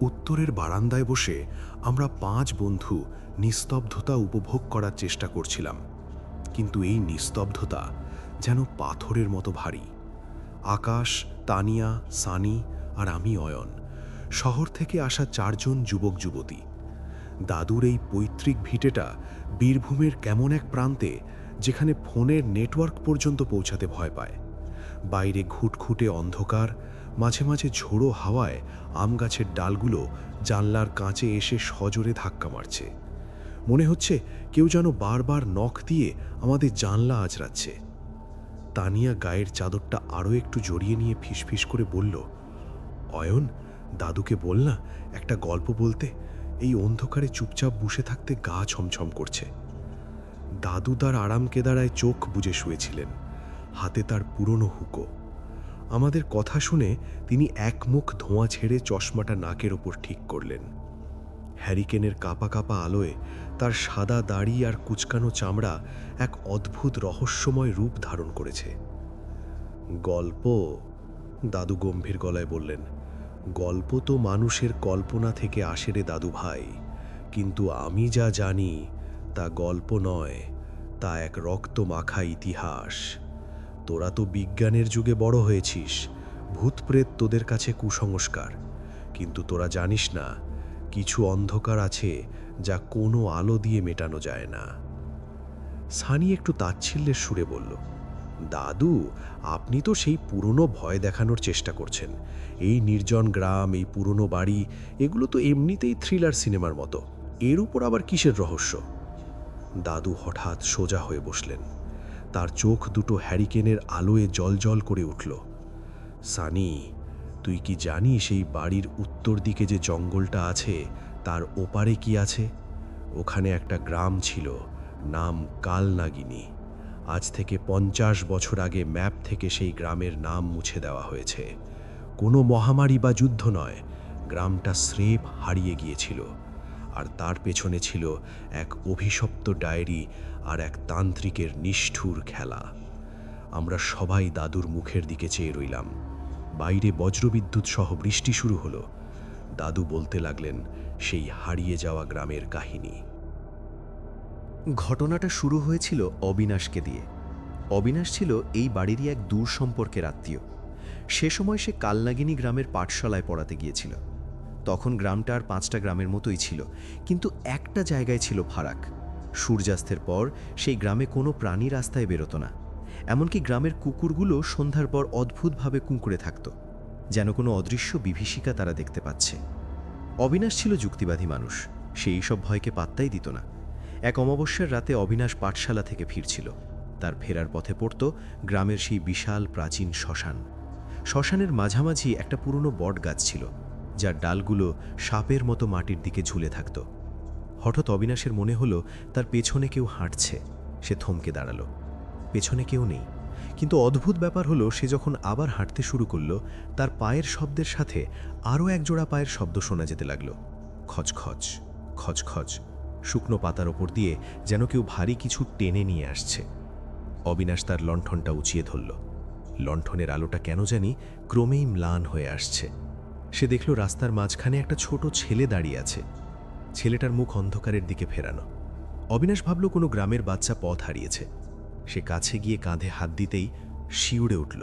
উত্তরের বারান্দায় বসে আমরা 5 বন্ধু নিস্তব্ধতা উপভোগ করার চেষ্টা করছিলাম, কিন্তু এই নিস্তব্ধতা যেন পাথরের মতো ভারী। আকাশ, তানিয়া, সানি আর আমি অয়ন, শহর থেকে আসা 4 জন যুবক যুবতী। দাদুর এই পৈতৃক ভিটেটা বীরভূমের কেমন এক প্রান্তে, যেখানে ফোনের নেটওয়ার্ক পর্যন্ত পৌঁছাতে ভয় পায়। বাইরে ঘুটঘুটে অন্ধকার, মাঝে মাঝে ঝোড়ো হাওয়ায় আম গাছের ডালগুলো জানলার কাঁচে এসে সজোরে ধাক্কা মারছে। মনে হচ্ছে কেউ যেন বারবার নখ দিয়ে আমাদের জানলা আঁচড়াচ্ছে। তানিয়া গায়ের চাদরটা আরও একটু জড়িয়ে নিয়ে ফিসফিস করে বলল, অয়ন, দাদুকে বল না একটা গল্প বলতে। এই অন্ধকারে চুপচাপ বসে থাকতে গা ছমছম করছে। দাদু তার আরাম কেদারায় চোখ বুজে শুয়েছিলেন, হাতে তার পুরনো হুকো। আমাদের কথা শুনে তিনি এক মুখ ধোঁয়া ছেড়ে চশমাটা নাকের ওপর ঠিক করলেন। হ্যারিকেনের কাপা কাপা আলোয় তার সাদা দাড়ি আর কুচকানো চামড়া এক অদ্ভুত রহস্যময় রূপ ধারণ করেছে। গল্প, দাদু গম্ভীর গলায় বললেন, গল্প তো মানুষের কল্পনা থেকে আসে রে দাদু ভাই, কিন্তু আমি যা জানি তা গল্প নয়, তা এক রক্ত মাখা ইতিহাস। তোরা তো বিজ্ঞানের যুগে বড় হয়েছিস, ভূতপ্রেত তোদের কাছে কুসংস্কার, কিন্তু তোরা জানিস না কিছু অন্ধকার আছে যা কোনো আলো দিয়ে মেটানো যায় না। সানি একটু তাচ্ছিল্যের সুরে বলল, দাদু, আপনি তো সেই পুরনো ভয় দেখানোর চেষ্টা করছেন। এই নির্জন গ্রাম, এই পুরনো বাড়ি, এগুলো তো এমনিতেই থ্রিলার সিনেমার মতো, এর উপর আবার কিসের রহস্য? দাদু হঠাৎ সোজা হয়ে বসলেন, তার চোখ দুটো হ্যারিকেনের আলোয় জলজল করে উঠল। সানি, তুই কি জানিস এই বাড়ির উত্তর দিকে যে জঙ্গলটা আছে তার ওপারে কি আছে? ওখানে একটা গ্রাম ছিল, নাম কালনাগিনী। আজ থেকে 50 বছর আগে ম্যাপ থেকে সেই গ্রামের নাম মুছে দেওয়া হয়েছে। কোনো মহামারী বা যুদ্ধ নয়, গ্রামটা স্রেফ হারিয়ে গিয়েছিল। আর তার পেছনে ছিল এক অভিশপ্ত ডায়েরি আর এক তান্ত্রিকের নিষ্ঠুর খেলা। আমরা সবাই দাদুর মুখের দিকে চেয়ে রইলাম। বাইরে বজ্রবিদ্যুৎ সহ বৃষ্টি শুরু হলো। দাদু বলতে লাগলেন সেই হারিয়ে যাওয়া গ্রামের কাহিনী। ঘটনাটা শুরু হয়েছিল অবিনাশকে দিয়ে। অবিনাশ ছিল এই বাড়িরই এক দূর সম্পর্কের আত্মীয়। সে সময় সে কালনাগিনী গ্রামের পাঠশালায় পড়াতে গিয়েছিল। তখন গ্রামটা আর 5টা গ্রামের মতোই ছিল, কিন্তু একটা জায়গায় ছিল ফারাক। সূর্যাস্তের পর সেই গ্রামে কোনো প্রাণী রাস্তায় বেরোতো না। এমনকি গ্রামের কুকুরগুলো সন্ধ্যার পর অদ্ভুতভাবে কুঁকড়ে থাকত, যেন কোনো অদৃশ্য বিভীষিকা তারা দেখতে পাচ্ছে। অবিনাশ ছিল যুক্তিবাদী মানুষ, সে এইসব ভয়কে পাত্তাই দিত না। এক অমাবস্যার রাতে অবিনাশ পাঠশালা থেকে ফিরছিল। তার ফেরার পথে পড়ত গ্রামের সেই বিশাল প্রাচীন শ্মশান। শ্মশানের মাঝামাঝি একটা পুরনো বট গাছ ছিল, যার ডালগুলো সাপের মতো মাটির দিকে ঝুলে থাকত। হঠাৎ অবিনাশের মনে হলো তার পেছনে কেউ হাঁটছে। সে থমকে দাঁড়ালো। পেছনে কেউ নেই, কিন্তু অদ্ভুত ব্যাপার হলো সে যখন আবার হাঁটতে শুরু করলো, তার পায়ের শব্দের সাথে আরও একজোড়া পায়ের শব্দ শোনা যেতে লাগলো। খচখচ খচখচ, শুকনো পাতার ওপর দিয়ে যেন কেউ ভারী কিছু টেনে নিয়ে আসছে। অবিনাশ তার লণ্ঠনটা উঁচিয়ে ধরল। লণ্ঠনের আলোটা কেন জানি ক্রমেই ম্লান হয়ে আসছে। সে দেখল রাস্তার মাঝখানে একটা ছোট ছেলে দাঁড়িয়ে আছে। ছেলেটার মুখ অন্ধকারের দিকে ফেরানো। অবিনাশ ভাবল কোনো গ্রামের বাচ্চা পথ হারিয়েছে। সে কাছে গিয়ে কাঁধে হাত দিতেই শিউরে উঠল।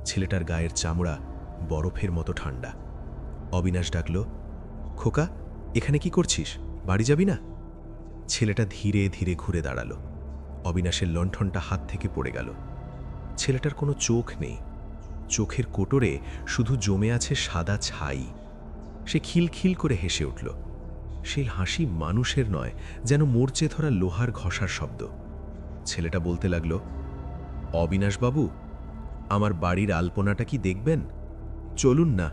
ছেলেটার গায়ের চামড়া বরফের মতো ঠান্ডা। অবিনাশ ডাকল, খোকা, এখানে কি করছিস? বাড়ি যাবি না? ছেলেটা ধীরে ধীরে ঘুরে দাঁড়ালো। অবিনাশের লণ্ঠনটা হাত থেকে পড়ে গেল। ছেলেটার কোনো চোখ নেই, চোখের কোটরে শুধু জমে আছে সাদা ছাই। সে খিলখিল করে হেসে উঠল। সেই হাসি মানুষের নয়, যেন মরচে ধরা লোহার ঘষার শব্দ। ছেলেটা বলতে লাগল, অবিনাশবাবু, আমার বাড়ির আলপনাটা কি দেখবেন? চলুন না।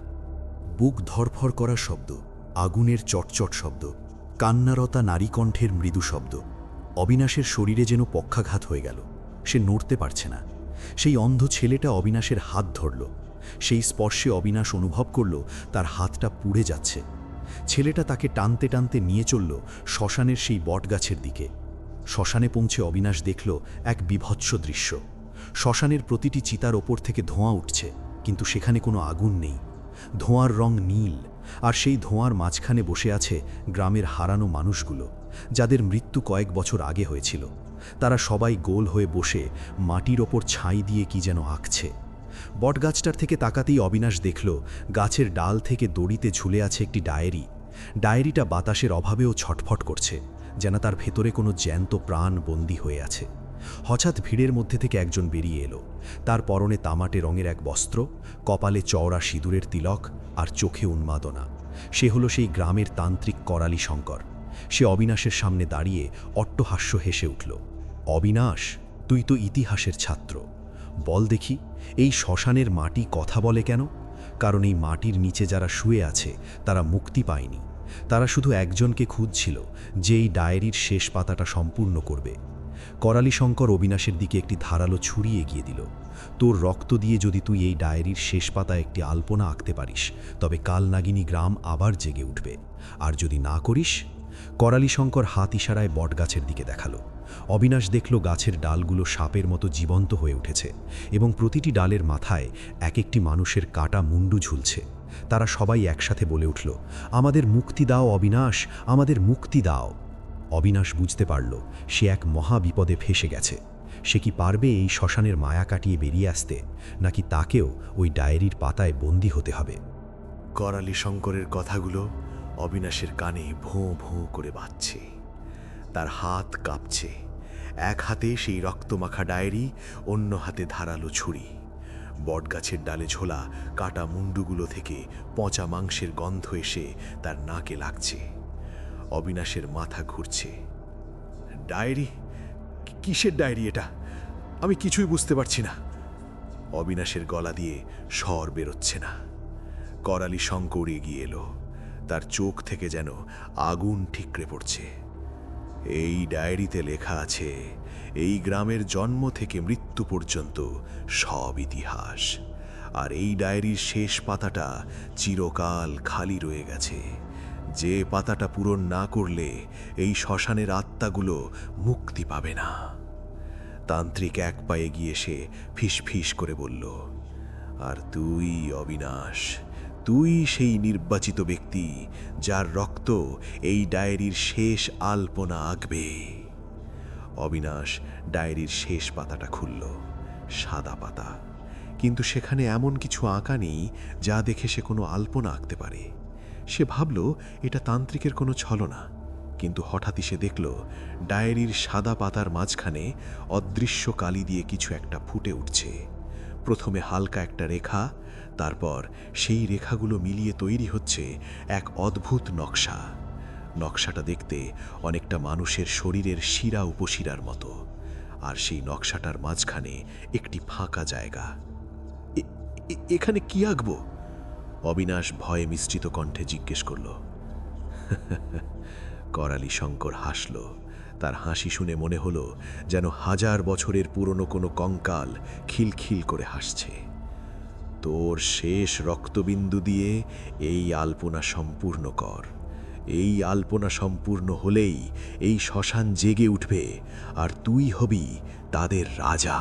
বুক ধরফর করা শব্দ, আগুনের চটচট শব্দ, কান্নারতা নারীকণ্ঠের মৃদু শব্দ। অবিনাশের শরীরে যেন পক্ষাঘাত হয়ে গেল। সে নড়তে পারছে না। সেই অন্ধ ছেলেটা অবিনাশের হাত ধরল। সেই স্পর্শে অবিনাশ অনুভব করল তার হাতটা পুড়ে যাচ্ছে। ছেলেটা তাকে টানতে টানতে নিয়ে চলল শ্মশানের সেই বটগাছের দিকে। শ্মশানে পৌঁছে অবিনাশ দেখল এক বিভৎস দৃশ্য। শ্মশানের প্রতিটি চিতার ওপর থেকে ধোঁয়া উঠছে, কিন্তু সেখানে কোনো আগুন নেই। ধোঁয়ার রং নীল, আর সেই ধোঁয়ার মাঝখানে বসে আছে গ্রামের হারানো মানুষগুলো, যাদের মৃত্যু কয়েক বছর আগে হয়েছিল। তারা সবাই গোল হয়ে বসে মাটির ওপর ছাই দিয়ে কি যেন আঁকছে। বটগাছটার থেকে তাকাতেই অবিনাশ দেখল গাছের ডাল থেকে দড়িতে ঝুলে আছে একটি ডায়েরি। ডায়েরিটা বাতাসের অভাবেও ছটফট করছে, যেন তার ভেতরে কোনো জ্যান্ত প্রাণ বন্দী হয়ে আছে। হঠাৎ ভিড়ের মধ্যে থেকে একজন বেরিয়ে এলো। তার পরনে তামাটে রঙের এক বস্ত্র, কপালে চওড়া সিঁদুরের তিলক আর চোখে উন্মাদনা। সে হলো সেই গ্রামের তান্ত্রিক করালি শঙ্কর। সে অবিনাশের সামনে দাঁড়িয়ে অট্টহাস্য হেসে উঠল। অবিনাশ, তুই তো ইতিহাসের ছাত্র। বল দেখি, এই শ্মশানের মাটি কথা বলে কেন? কারণ এই মাটির নিচে যারা শুয়ে আছে তারা মুক্তি পায়নি। তারা শুধু একজনকে খুঁজছিল, যে এই ডায়েরির শেষ পাতাটা সম্পূর্ণ করবে। করালি শঙ্কর অবিনাশের দিকে একটি ধারালো ছুরি এগিয়ে দিল। তোর রক্ত দিয়ে যদি তুই এই ডায়েরির শেষ পাতায় একটি আলপনা আঁকতে পারিস, তবে কালনাগিনী গ্রাম আবার জেগে উঠবে। আর যদি না করিস? করালি শঙ্কর হাত ইশারায় বটগাছের দিকে দেখালো। অবিনাশ দেখল গাছের ডালগুলো সাপের মতো জীবন্ত হয়ে উঠেছে এবং প্রতিটি ডালের মাথায় এক একটি মানুষের কাটা মুন্ডু ঝুলছে। তারা সবাই একসাথে বলে উঠল, আমাদের মুক্তি দাও অবিনাশ, আমাদের মুক্তি দাও। অবিনাশ বুঝতে পারল সে এক মহা বিপদে ফেসে গেছে। সে কি পারবে এই শ্মশানের মায়া কাটিয়ে বেরিয়ে আসতে, নাকি তাকেও ওই ডায়েরির পাতায় বন্দী হতে হবে? করালি শঙ্করের কথাগুলো অবিনাশের কানে ভোঁ ভোঁ করে বাজছে। তার হাত কাঁপছে। এক হাতে সেই রক্তমাখা ডায়েরি, অন্য হাতে ধারালো ছুরি। বটগাছের ডালে ঝোলা কাটা মুন্ডুগুলো থেকে পচা মাংসের গন্ধ এসে তার নাকে লাগছে। অবিনাশের মাথা ঘুরছে। ডায়েরি? কিসের ডায়েরি এটা? আমি কিছুই বুঝতে পারছি না। অবিনাশের গলা দিয়ে স্বর বেরোচ্ছে না। করালি শঙ্কর এগিয়ে এলো। তার চোখ থেকে যেন আগুন ঠিকরে পড়ছে। এই ডায়েরিতে লেখা আছে এই গ্রামের জন্ম থেকে মৃত্যু পর্যন্ত সব ইতিহাস। আর এই ডায়েরির শেষ পাতাটা চিরকাল খালি রয়ে গেছে। যে পাতাটা পূরণ না করলে এই শ্মশানের আত্মাগুলো মুক্তি পাবে না। তান্ত্রিক এক পায়ে গিয়ে সে ফিসফিস করে বলল, আর তুই অবিনাশ, তুই সেই নির্বাচিত ব্যক্তি যার রক্ত এই ডায়েরির শেষ আলপনা আঁকবে। অবিনাশ ডায়েরির শেষ পাতাটা খুলল। সাদা পাতা, কিন্তু সেখানে এমন কিছু আঁকা নেই যা দেখে সে কোনো আলপনা আঁকতে পারে। সে ভাবল এটা তান্ত্রিকের কোনো ছলনা, কিন্তু হঠাৎই সে দেখল ডায়েরির সাদা পাতার মাঝখানে অদৃশ্য কালি দিয়ে কিছু একটা ফুটে উঠছে। প্রথমে হালকা একটা রেখা, তারপর সেই রেখাগুলো মিলিয়ে তৈরি হচ্ছে এক অদ্ভুত নকশা। নকশাটা দেখতে অনেকটা মানুষের শরীরের শিরা উপশিরার মতো, আর সেই নকশাটার মাঝখানে একটি ফাঁকা জায়গা। এখানে কি আঁকবো? অবিনাশ ভয়ে মিশ্রিত কণ্ঠে জিজ্ঞেস করল। করালি শঙ্কর হাসল। তার হাসি শুনে মনে হলো যেন 1000 বছরের পুরনো কোনো কঙ্কাল খিলখিল করে হাসছে। তোর শেষ রক্তবিন্দু দিয়ে এই আলপনা সম্পূর্ণ কর। এই আলপনা সম্পূর্ণ হলেই এই শ্মশান জেগে উঠবে, আর তুই হবি তাদের রাজা।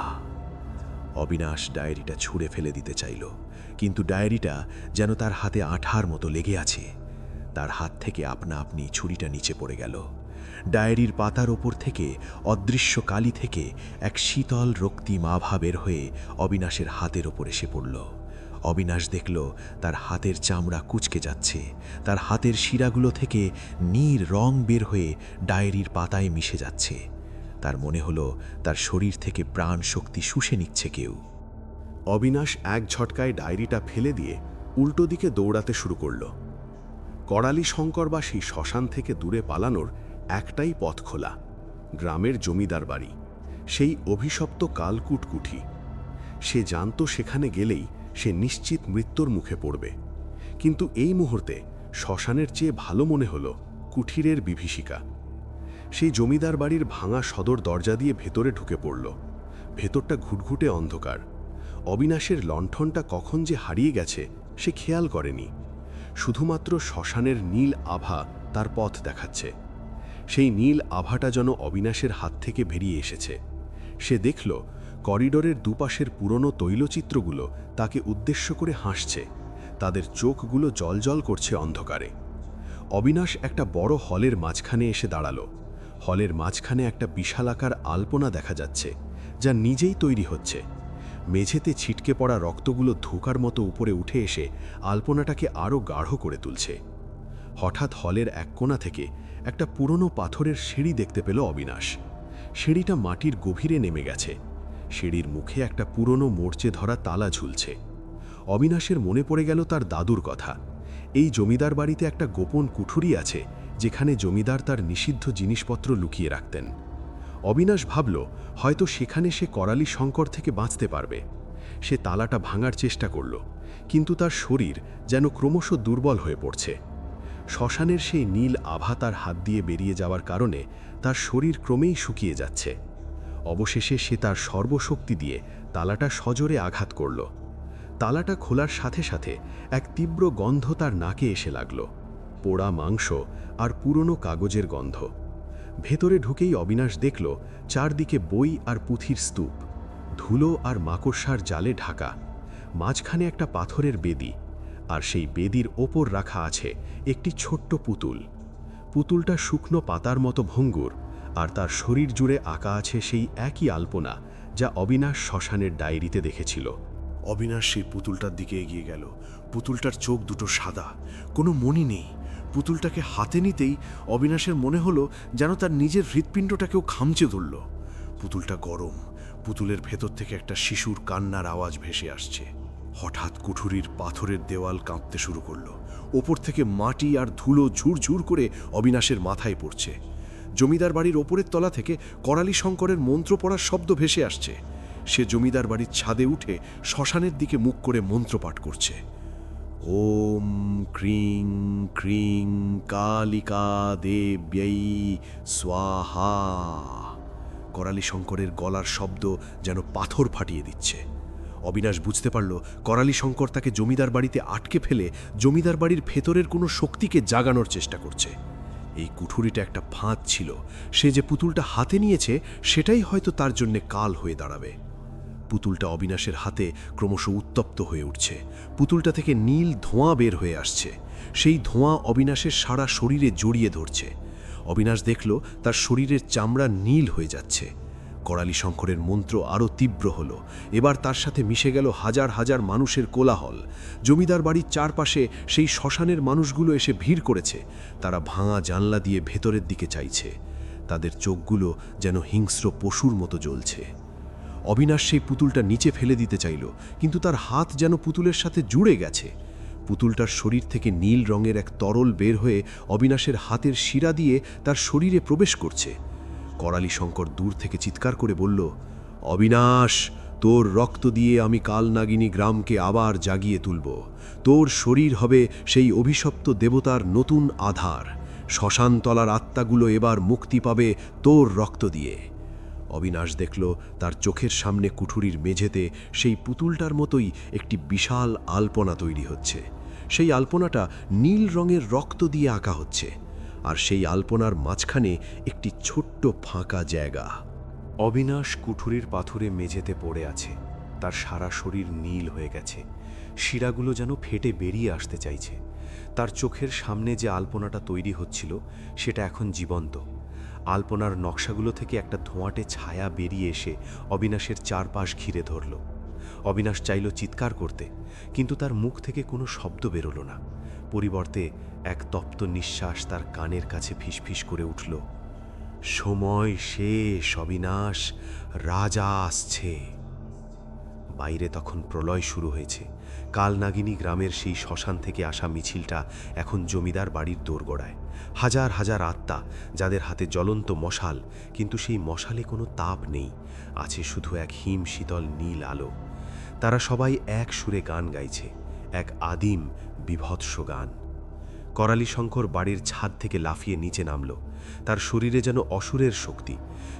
অবিনাশ ডায়েরিটা ছুঁড়ে ফেলে দিতে চাইল, কিন্তু ডায়েরিটা যেন তার হাতে আঠার মতো লেগে আছে। তার হাত থেকে আপনা আপনি ছুরিটা নিচে পড়ে গেল। ডায়েরির পাতার ওপর থেকে অদৃশ্য কালি থেকে এক শীতল রক্তিম আভা বের হয়ে অবিনাশের হাতের ওপর এসে পড়ল। অবিনাশ দেখল তার হাতের চামড়া কুঁচকে যাচ্ছে। তার হাতের শিরাগুলো থেকে নীল রং বের হয়ে ডায়েরির পাতায় মিশে যাচ্ছে। তার মনে হলো তার শরীর থেকে প্রাণ শক্তি শুষে নিচ্ছে কেউ। অবিনাশ এক ঝটকায় ডায়েরিটা ফেলে দিয়ে উল্টো দিকে দৌড়াতে শুরু করল। করালি শঙ্করবাসী শ্মশান থেকে দূরে পালানোর একটাই পথ খোলা, গ্রামের জমিদার বাড়ি, সেই অভিশপ্ত কালকুট কুঠি। সে জানত সেখানে গেলেই সে নিশ্চিত মৃত্যুর মুখে পড়বে। কিন্তু এই মুহূর্তে শ্মশানের চেয়ে ভালো মনে হলো কুঠিরের বিভীষিকা। সেই জমিদার বাড়ির ভাঙা সদর দরজা দিয়ে ভেতরে ঢুকে পড়ল। ভেতরটা ঘুটঘুটে অন্ধকার। অবিনাশের লণ্ঠনটা কখন যে হারিয়ে গেছে সে খেয়াল করেনি। শুধুমাত্র শ্মশানের নীল আভা তার পথ দেখাচ্ছে। সেই নীল আভাটা যেন অবিনাশের হাত থেকে বেরিয়ে এসেছে। সে দেখল করিডোরের দুপাশের পুরনো তৈলচিত্রগুলো তাকে উদ্দেশ্য করে হাসছে। তাদের চোখগুলো জ্বলজ্বল করছে অন্ধকারে। অবিনাশ একটা বড় হলের মাঝখানে এসে দাঁড়ালো। হলের মাঝখানে একটা বিশালাকার আলপনা দেখা যাচ্ছে, যা নিজেই তৈরি হচ্ছে। মেঝেতে ছিটকে পড়া রক্তগুলো ধোঁকার মতো উপরে উঠে এসে আলপনাটাকে আরও গাঢ় করে তুলছে। হঠাৎ হলের এক কোণা থেকে একটা পুরনো পাথরের সিঁড়ি দেখতে পেল অবিনাশ। সিঁড়িটা মাটির গভীরে নেমে গেছে। সিঁড়ির মুখে একটা পুরনো মরচে ধরা তালা ঝুলছে। অবিনাশের মনে পড়ে গেল তার দাদুর কথা। এই জমিদার বাড়িতে একটা গোপন কুঠুরি আছে, যেখানে জমিদার তার নিষিদ্ধ জিনিসপত্র লুকিয়ে রাখতেন। অবিনাশ ভাবল, হয়তো সেখানে সে করালি শঙ্কর থেকে বাঁচতে পারবে। সে তালাটা ভাঙার চেষ্টা করল, কিন্তু তার শরীর যেন ক্রমশ দুর্বল হয়ে পড়ছে। শ্মশানের সেই নীল আভা তার হাত দিয়ে বেরিয়ে যাওয়ার কারণে তার শরীর ক্রমেই শুকিয়ে যাচ্ছে। অবশেষে সে তার সর্বশক্তি দিয়ে তালাটা সজোরে আঘাত করল। তালাটা খোলার সাথে সাথে এক তীব্র গন্ধ তার নাকে এসে লাগল, পোড়া মাংস আর পুরনো কাগজের গন্ধ। ভেতরে ঢুকেই অবিনাশ দেখল চারদিকে বই আর পুঁথির স্তূপ, ধুলো আর মাকড়সার জালে ঢাকা। মাঝখানে একটা পাথরের বেদি, আর সেই বেদির ওপর রাখা আছে একটি ছোট্ট পুতুল। পুতুলটা শুকনো পাতার মতো ভঙ্গুর, আর তার শরীর জুড়ে আঁকা আছে সেই একই আলপনা যা অবিনাশ শ্মশানের ডায়েরিতে দেখেছিল। অবিনাশ সেই পুতুলটার দিকে এগিয়ে গেল। পুতুলটার চোখ দুটো সাদা, কোনো মনি নেই। পুতুলটাকে হাতে নিতেই অবিনাশের মনে হলো যেন তার নিজের হৃৎপিণ্ডটাকেও খামচে ধরল। পুতুলটা গরম। পুতুলের ভেতর থেকে একটা শিশুর কান্নার আওয়াজ ভেসে আসছে। হঠাৎ কুঠুরির পাথরের দেওয়াল কাঁপতে শুরু করলো। ওপর থেকে মাটি আর ধুলো ঝুরঝুর করে অবিনাশের মাথায় পড়ছে। জমিদার বাড়ির ওপরের তলা থেকে করালি শঙ্করের মন্ত্র পড়ার শব্দ ভেসে আসছে। সে জমিদার বাড়ির ছাদে উঠে শ্মশানের দিকে মুখ করে মন্ত্র পাঠ করছে। ওম ক্রিং ক্রিং কালিকা দেব্যৈ স্বাহা। করালি শঙ্করের গলার শব্দ যেন পাথর ফাটিয়ে দিচ্ছে। অবিনাশ বুঝতে পারল করালি শঙ্কর তাকে জমিদার বাড়িতে আটকে ফেলে জমিদার বাড়ির ভেতরের কোনো শক্তিকে জাগানোর চেষ্টা করছে। এই কুঠুরিটা একটা ফাঁদ ছিল। সে যে পুতুলটা হাতে নিয়েছে সেটাই হয়তো তার জন্য কাল হয়ে দাঁড়াবে। পুতুলটা অবিনাশের হাতে ক্রমশ উত্তপ্ত হয়ে উঠছে। পুতুলটা থেকে নীল ধোঁয়া বের হয়ে আসছে। সেই ধোঁয়া অবিনাশের সারা শরীরে জড়িয়ে ধরছে। অবিনাশ দেখল তার শরীরের চামড়া নীল হয়ে যাচ্ছে। করালি শঙ্করের মন্ত্র আরও তীব্র হলো। এবার তার সাথে মিশে গেল হাজার হাজার মানুষের কোলাহল। জমিদার বাড়ির চারপাশে সেই শ্মশানের মানুষগুলো এসে ভিড় করেছে। তারা ভাঙা জানলা দিয়ে ভেতরের দিকে চাইছে। তাদের চোখগুলো যেন হিংস্র পশুর মতো জ্বলছে। অবিনাশ সেই পুতুলটা নিচে ফেলে দিতে চাইল, কিন্তু তার হাত যেন পুতুলের সাথে জুড়ে গেছে। পুতুলটার শরীর থেকে নীল রঙের এক তরল বের হয়ে অবিনাশের হাতের শিরা দিয়ে তার শরীরে প্রবেশ করছে। করালি শঙ্কর দূর থেকে চিৎকার করে বলল, অবিনাশ, তোর রক্ত দিয়ে আমি কালনাগিনী গ্রামকে আবার জাগিয়ে তুলব। তোর শরীর হবে সেই অভিশপ্ত দেবতার নতুন আধার। শ্মশানতলার আত্মাগুলো এবার মুক্তি পাবে তোর রক্ত দিয়ে। অবিনাশ দেখল তার চোখের সামনে কুঠুরির মেঝেতে সেই পুতুলটার মতোই একটি বিশাল আলপনা তৈরি হচ্ছে। সেই আলপনাটা নীল রঙের রক্ত দিয়ে আঁকা হচ্ছে, আর সেই আলপনার মাঝখানে একটি ছোট্ট ফাঁকা জায়গা। অবিনাশ কুঠুরির পাথরে মেঝেতে পড়ে আছে। তার সারা শরীর নীল হয়ে গেছে। শিরাগুলো যেন ফেটে বেরিয়ে আসতে চাইছে। তার চোখের সামনে যে আলপনাটা তৈরি হচ্ছিল সেটা এখন জীবন্ত। আলপনার নকশাগুলো থেকে একটা ধোঁয়াটে ছায়া বেরিয়ে এসে অবিনাশের চারপাশ ঘিরে ধরল। অবিনাশ চাইল চিৎকার করতে, কিন্তু তার মুখ থেকে কোনো শব্দ বেরোলো না। পরিবর্তে এক তপ্ত নিঃশ্বাস তার কানের কাছে ফিসফিস করে উঠল, সময় শেষ অবিনাশ, রাজা আসছে। বাইরে তখন প্রলয় শুরু হয়েছে। কালনাগিনী গ্রামের সেই শ্মশান থেকে আসা মিছিলটা এখন জমিদার বাড়ির দোরগোড়ায়। হাজার হাজার আত্মা, যাদের হাতে জ্বলন্ত মশাল, কিন্তু সেই মশালে কোনো তাপ নেই, আছে শুধু এক হিম শীতল নীল আলো। তারা সবাই এক সুরে গান গাইছে, এক আদিম বিভৎস গান। করালি শঙ্কর বাড়ির ছাদ থেকে লাফিয়ে নিচে নামল। তার শরীরে যেন অসুরের শক্তি।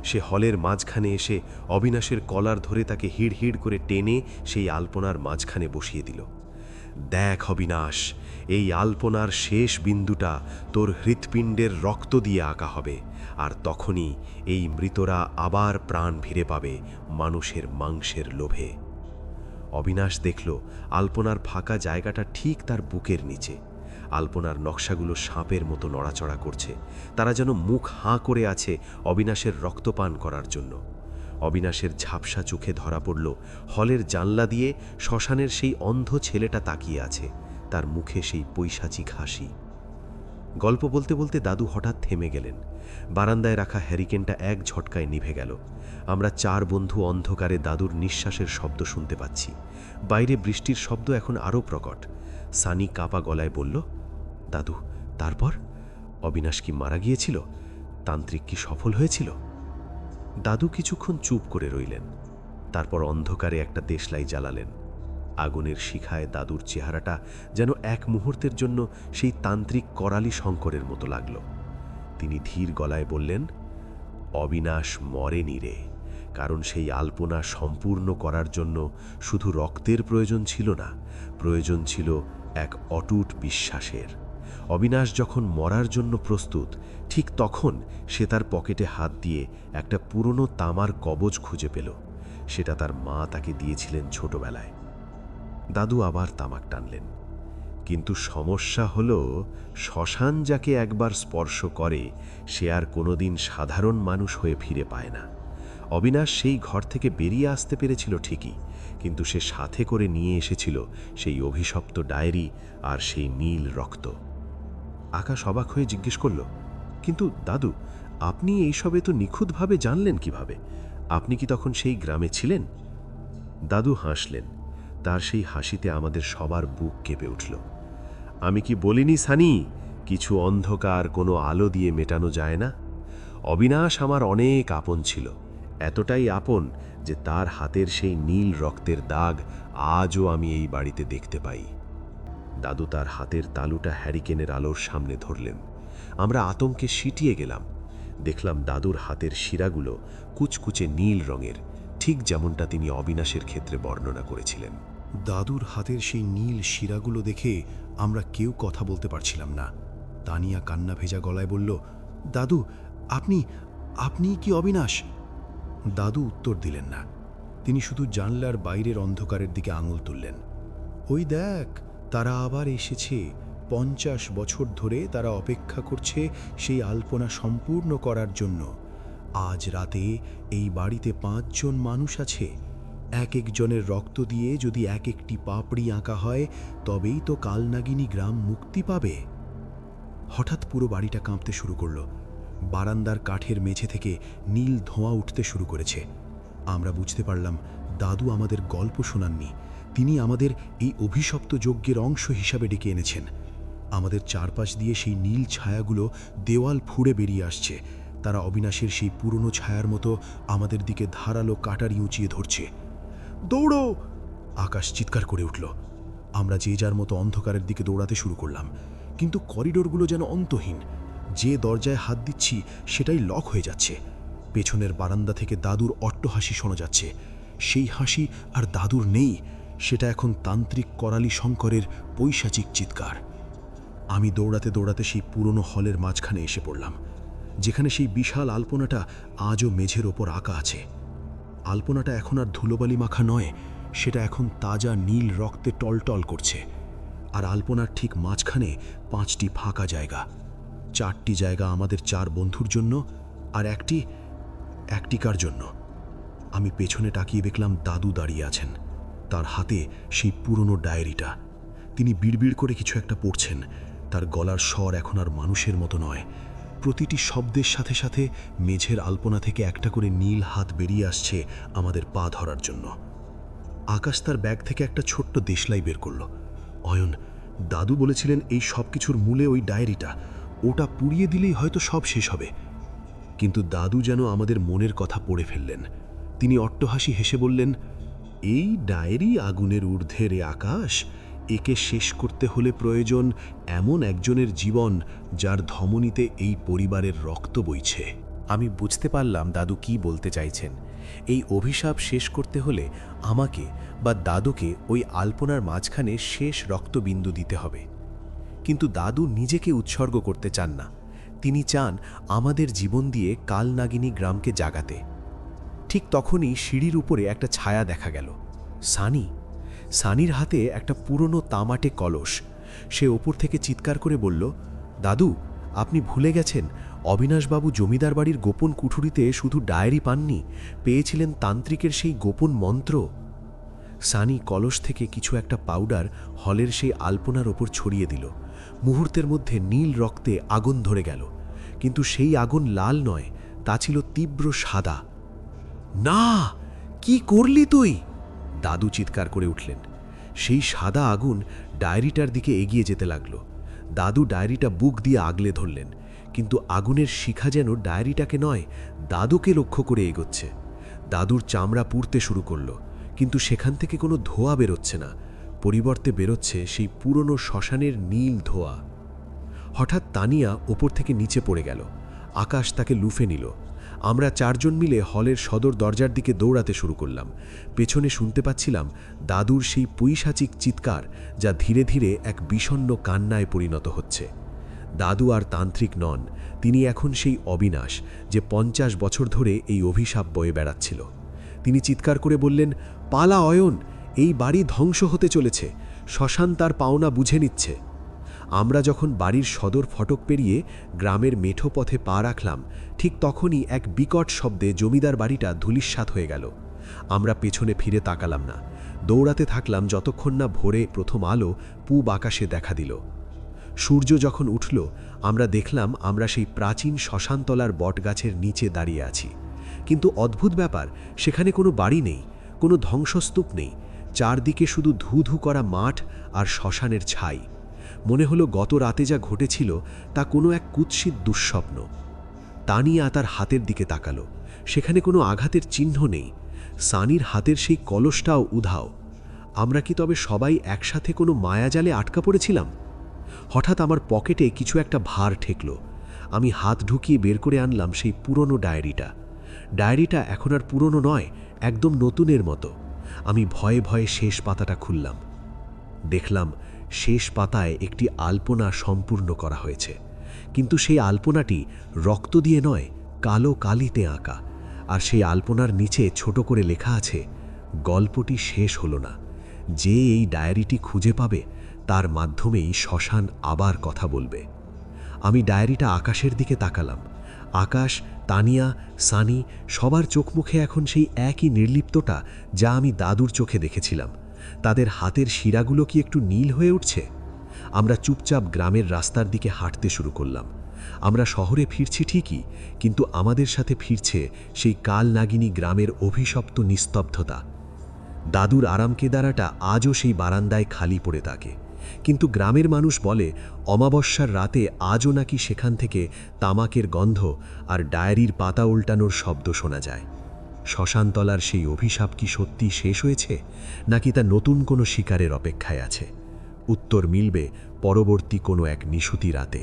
সে হলের মাঝখানে এসে অবিনাশের কলার ধরে তাকে হিড় হিড় করে টেনে সেই আলপনার মাঝখানে বসিয়ে দিল। দেখ অবিনাশ, এই আলপনার শেষ বিন্দুটা তোর হৃৎপিণ্ডের রক্ত দিয়ে আঁকা হবে, আর তখনই এই মৃতরা আবার প্রাণ ফিরে পাবে মানুষের মাংসের লোভে। অবিনাশ দেখল আলপনার ফাঁকা জায়গাটা ঠিক তার বুকের নিচে। আলপনার নকশাগুলো সাপের মতো নড়াচড়া করছে, তারা যেন মুখ হাঁ করে আছে অবিনাশের রক্তপান করার জন্য। অবিনাশের ঝাপসা চোখে ধরা পড়ল হলের জানলা দিয়ে শ্মশানের সেই অন্ধ ছেলেটা তাকিয়ে আছে, তার মুখে সেই পৈশাচিক হাসি। গল্প বলতে বলতে দাদু হঠাৎ থেমে গেলেন। বারান্দায় রাখা হ্যারিকেনটা এক ঝটকায় নিভে গেল। আমরা 4 বন্ধু অন্ধকারে দাদুর নিঃশ্বাসের শব্দ শুনতে পাচ্ছি। বাইরে বৃষ্টির শব্দ এখন আরও প্রকট। সানি কাঁপা গলায় বলল, দাদু, তারপর অবিনাশ কি মারা গিয়েছিল? তান্ত্রিক কি সফল হয়েছিল? দাদু কিছুক্ষণ চুপ করে রইলেন। তারপর অন্ধকারে একটা দেশলাই জ্বালালেন। আগুনের শিখায় দাদুর চেহারাটা যেন এক মুহূর্তের জন্য সেই তান্ত্রিক করালি শঙ্করের মতো লাগল। তিনি ধীর গলায় বললেন, অবিনাশ মরেনি রে, কারণ সেই আলপনা সম্পূর্ণ করার জন্য শুধু রক্তের প্রয়োজন ছিল না, প্রয়োজন ছিল এক অটুট বিশ্বাসের। অবিনাশ যখন মরার জন্য প্রস্তুত, ঠিক তখন সে তার পকেটে হাত দিয়ে একটা পুরনো তামার কবজ খুঁজে পেল। সেটা তার মা তাকে দিয়েছিলেন ছোটবেলায়। দাদু আবার তামাক টানলেন। কিন্তু সমস্যা হল, শ্মশান যাকে একবার স্পর্শ করে সে আর কোনোদিন সাধারণ মানুষ হয়ে ফিরে পায় না। অবিনাশ সেই ঘর থেকে বেরিয়ে আসতে পেরেছিল ঠিকই, কিন্তু সে সাথে করে নিয়ে এসেছিল সেই অভিশপ্ত ডায়েরি আর সেই নীল রক্ত। আকাশ অবাক হয়ে জিজ্ঞেস করল, কিন্তু দাদু, আপনি এইসবে তো নিখুঁতভাবে জানলেন কিভাবে? আপনি কি তখন সেই গ্রামে ছিলেন? দাদু হাসলেন। তার সেই হাসিতে আমাদের সবার বুক কেঁপে উঠল। আমি কি বলিনি সানি, কিছু অন্ধকার কোনো আলো দিয়ে মেটানো যায় না? অবিনাশ আমার অনেক আপন ছিল, এতটাই আপন যে তার হাতের সেই নীল রক্তের দাগ আজও আমি এই বাড়িতে দেখতে পাই। দাদু তার হাতের তালুটা হ্যারিকেনের আলোর সামনে ধরলেন। আমরা আতঙ্কে সিটিয়ে গেলাম। দেখলাম দাদুর হাতের শিরাগুলো কুচকুচে নীল রঙের, ঠিক যেমনটা তিনি অবিনাশের ক্ষেত্রে বর্ণনা করেছিলেন। দাদুর হাতের সেই নীল শিরাগুলো দেখে আমরা কেউ কথা বলতে পারছিলাম না। তানিয়া কান্না ভেজা গলায় বলল, দাদু, আপনি আপনি কি অবিনাশ? দাদু উত্তর দিলেন না। তিনি শুধু জানলার বাইরের অন্ধকারের দিকে আঙুল তুললেন। ওই দেখ, তারা আবার এসেছে। 50 বছর ধরে তারা অপেক্ষা করছে সেই আলপনা সম্পূর্ণ করার জন্য। আজ রাতে এই বাড়িতে 5 জন মানুষ আছে। এক একজনের রক্ত দিয়ে যদি এক একটি পাপড়ি আঁকা হয়, তবেই তো কালনাগিনী গ্রাম মুক্তি পাবে। হঠাৎ পুরো বাড়িটা কাঁপতে শুরু করলো। বারান্দার কাঠের মেঝে থেকে নীল ধোঁয়া উঠতে শুরু করেছে। আমরা বুঝতে পারলাম দাদু আমাদের গল্প শোনাননি, তিনি আমাদের এই অভিশপ্ত যজ্ঞের অংশ হিসাবে ডেকে এনেছেন। আমাদের চারপাশ দিয়ে সেই নীল ছায়াগুলো দেওয়াল ফুঁড়ে বেরিয়ে আসছে। তারা অবিনাশের সেই পুরনো ছায়ার মতো আমাদের দিকে ধারালো কাটারি উঁচিয়ে ধরছে। দৌড়ো! আকাশ চিৎকার করে উঠল। আমরা যে যার মতো অন্ধকারের দিকে দৌড়াতে শুরু করলাম, কিন্তু করিডোরগুলো যেন অন্তহীন। যে দরজায় হাত দিচ্ছি সেটাই লক হয়ে যাচ্ছে। পেছনের বারান্দা থেকে দাদুর অট্টহাসি শোনা যাচ্ছে। সেই হাসি আর দাদুর নেই, সেটা এখন তান্ত্রিক করালি শঙ্করের পৈশাচিক চিৎকার। আমি দৌড়াতে দৌড়াতে সেই পুরনো হলের মাঝখানে এসে পড়লাম, যেখানে সেই বিশাল আলপনাটা আজও মেঝের ওপর আঁকা আছে। আলপনাটা এখন আর ধুলোবালি মাখা নয়, সেটা এখন তাজা নীল রক্তে টলটল করছে। আর আলপনার ঠিক মাঝখানে 5টি ফাঁকা জায়গা। 4টি জায়গা আমাদের 4 বন্ধুর জন্য, আর একটি কার জন্য। আমি পেছনে তাকিয়ে দেখলাম দাদু দাঁড়িয়ে আছেন, তার হাতে সেই পুরনো ডায়েরিটা। তিনি বিড়বিড় করে কিছু একটা পড়ছেন। তার গলার স্বর এখন আর মানুষের মতো নয়। প্রতিটি শব্দের সাথে সাথে মেঝের আলপনা থেকে একটা করে নীল হাত বেরিয়ে আসছে আমাদের পা ধরার জন্য। আকাশ তার ব্যাগ থেকে একটা ছোট্ট দেশলাই বের করল। অয়ন, দাদু বলেছিলেন এই সব কিছুর মূলে ওই ডায়েরিটা, ওটা পুড়িয়ে দিলেই হয়তো সব শেষ হবে। কিন্তু দাদু যেন আমাদের মনের কথা পড়ে ফেললেন। তিনি অট্টহাসি হেসে বললেন, এই ডায়েরি আগুনের ঊর্ধ্বে রে আকাশ, একে শেষ করতে হলে প্রয়োজন এমন একজনের জীবন যার ধমনীতে এই পরিবারের রক্ত বইছে। আমি বুঝতে পারলাম দাদু কি বলতে চাইছেন। এই অভিশাপ শেষ করতে হলে আমাকে বা দাদুকে ওই আলপনার মাঝখানে শেষ রক্তবিন্দু দিতে হবে। কিন্তু দাদু নিজেকে উৎসর্গ করতে চান না। তিনি চান আমাদের জীবন দিয়ে কালনাগিনী গ্রামকে জাগাতে। ঠিক তখনই সিঁড়ির উপরে একটা ছায়া দেখা গেল। সানি, সানির হাতে একটা পুরনো তামাটে কলস। সে ওপর থেকে চিৎকার করে বলল, দাদু, আপনি ভুলে গেছেন অবিনাশবাবু জমিদার বাড়ির গোপন কুঠুরিতে শুধু ডায়েরি পাননি, পেয়েছিলেন তান্ত্রিকের সেই গোপন মন্ত্র। সানি কলস থেকে কিছু একটা পাউডার হলের সেই আলপনার ওপর ছড়িয়ে দিল। মুহূর্তের মধ্যে নীল রক্তে আগুন ধরে গেল, কিন্তু সেই আগুন লাল নয়, তা ছিল তীব্র সাদা। না, কি করলি তুই? দাদু চিৎকার করে উঠলেন। সেই সাদা আগুন ডায়েরিটার দিকে এগিয়ে যেতে লাগল। দাদু ডায়েরিটা বুক দিয়ে আগলে ধরলেন, কিন্তু আগুনের শিখা যেন ডায়েরিটাকে নয়, দাদুকে লক্ষ্য করে এগোচ্ছে। দাদুর চামড়া পুড়তে শুরু করল, কিন্তু সেখান থেকে কোনো ধোঁয়া বেরোচ্ছে না, পরিবর্তে বেরোচ্ছে সেই পুরনো শ্মশানের নীল ধোঁয়া। হঠাৎ তানিয়া ওপর থেকে নিচে পড়ে গেল। আকাশ তাকে লুফে নিল। আমরা চারজন মিলে হলের সদর দরজার দিকে দৌড়াতে শুরু করলাম। পেছনে শুনতে পাচ্ছিলাম দাদুর সেই পৈশাচিক চিৎকার, যা ধীরে ধীরে এক বিষণ্ণ কান্নায় পরিণত হচ্ছে। দাদু আর তান্ত্রিক নন, তিনি এখন সেই অবিনাশ যে 50 বছর ধরে এই অভিশাপ বয়ে বেড়াচ্ছিল। তিনি চিৎকার করে বললেন, পালা অয়ন, এই বাড়ি ধ্বংস হতে চলেছে, শ্মশান তার পাওনা বুঝে নিচ্ছে। আমরা যখন বাড়ির সদর ফটক পেরিয়ে গ্রামের মেঠো পথে পা রাখলাম, ঠিক তখনই এক বিকট শব্দে জমিদার বাড়িটা ধূলিসাৎ হয়ে গেল। আমরা পেছনে ফিরে তাকালাম না, দৌড়াতে থাকলাম যতক্ষণ না ভোরে প্রথম আলো পূব আকাশে দেখা দিল। সূর্য যখন উঠল, আমরা দেখলাম আমরা সেই প্রাচীন শ্মশানতলার বটগাছের নিচে দাঁড়িয়ে আছি। কিন্তু অদ্ভুত ব্যাপার, সেখানে কোনো বাড়ি নেই, কোনো ধ্বংসস্তূপ নেই, চারদিকে শুধু ধু ধু করা মাঠ আর শ্মশানের ছাই। মনে হলো গত রাতে যা ঘটেছিল তা কোনো এক কুৎসিত দুঃস্বপ্ন। তানিয়া তার হাতের দিকে তাকালো, সেখানে কোনো আঘাতের চিহ্ন নেই। সানির হাতের সেই কলসটাও উধাও। আমরা কি তবে সবাই একসাথে কোনো মায়াজালে আটকা পড়েছিলাম? হঠাৎ আমার পকেটে কিছু একটা ভার ঠেকল। আমি হাত ঢুকিয়ে বের করে আনলাম সেই পুরনো ডায়েরিটা। ডায়েরিটা এখন আর পুরনো নয়, একদম নতুনের মতো। আমি ভয়ে ভয়ে শেষ পাতাটা খুললাম। দেখলাম শেষ পাতায় একটি আলপনা সম্পূর্ণ করা হয়েছে, কিন্তু সেই আলপনাটি রক্ত দিয়ে নয়, কালো কালিতে আঁকা। আর সেই আলপনার নিচে ছোট করে লেখা আছে, গল্পটি শেষ হলো না, যে এই ডায়েরিটি খুঁজে পাবে তার মাধ্যমেই শ্মশান আবার কথা বলবে। আমি ডায়েরিটা আকাশের দিকে তাকালাম। আকাশ, তানিয়া, সানি সবার চোখ মুখে এখন সেই একই নির্লিপ্ততা যা আমি দাদুর চোখে দেখেছিলাম। তাদের হাতের শিরাগুলো কি একটু নীল হয়ে উঠছে? আমরা চুপচাপ গ্রামের রাস্তার দিকে হাঁটতে শুরু করলাম। আমরা শহরে ফিরছি ঠিকই, কিন্তু আমাদের সাথে ফিরছে সেই কালনাগিনী গ্রামের অভিশপ্ত নিস্তব্ধতা। দাদুর আরামকেদারাটা আজও সেই বারান্দায় খালি পড়ে থাকে, কিন্তু গ্রামের মানুষ বলে অমাবস্যার রাতে আজও নাকি সেখান থেকে তামাকের গন্ধ আর ডায়েরির পাতা উল্টানোর শব্দ শোনা যায়। শ্মশানতলার সেই অভিশাপ কি সত্যি শেষ হয়েছে, নাকি তা নতুন কোনো শিকারের অপেক্ষায় আছে? উত্তর মিলবে পরবর্তী কোনো এক নিশুতি রাতে।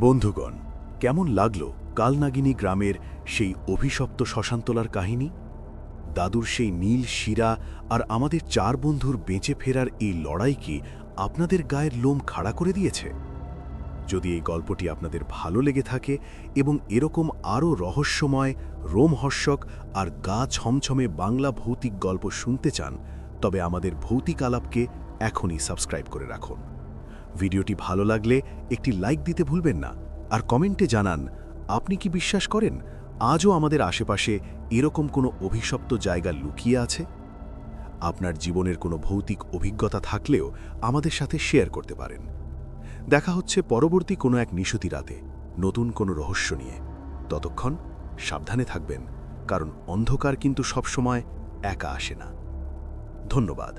বন্ধুগণ, কেমন লাগলো কালনাগিনী গ্রামের সেই অভিশপ্ত শ্মশানতলার কাহিনী? দাদুর সেই নীল শিরা আর আমাদের 4 বন্ধুর বেঁচে ফেরার এই লড়াই কি আপনাদের গায়ের লোম খাড়া করে দিয়েছে? যদি এই গল্পটি আপনাদের ভালো লেগে থাকে এবং এরকম আরও রহস্যময়, রোমহর্ষক আর গা ছমছমে বাংলা ভৌতিক গল্প শুনতে চান, তবে আমাদের ভৌতিক আলাপকে এখনই সাবস্ক্রাইব করে রাখুন। ভিডিওটি ভালো লাগলে একটি লাইক দিতে ভুলবেন না, আর কমেন্টে জানান আপনি কি বিশ্বাস করেন আজও আমাদের আশেপাশে এরকম কোনো অভিশপ্ত জায়গা লুকিয়ে আছে? আপনার জীবনের কোনো ভৌতিক অভিজ্ঞতা থাকলেও আমাদের সাথে শেয়ার করতে পারেন। দেখা হচ্ছে পরবর্তী কোনো এক নিশুতি রাতে নতুন কোনো রহস্য নিয়ে। ততক্ষণ সাবধানে থাকবেন, কারণ অন্ধকার কিন্তু সবসময় একা আসে না। ধন্যবাদ।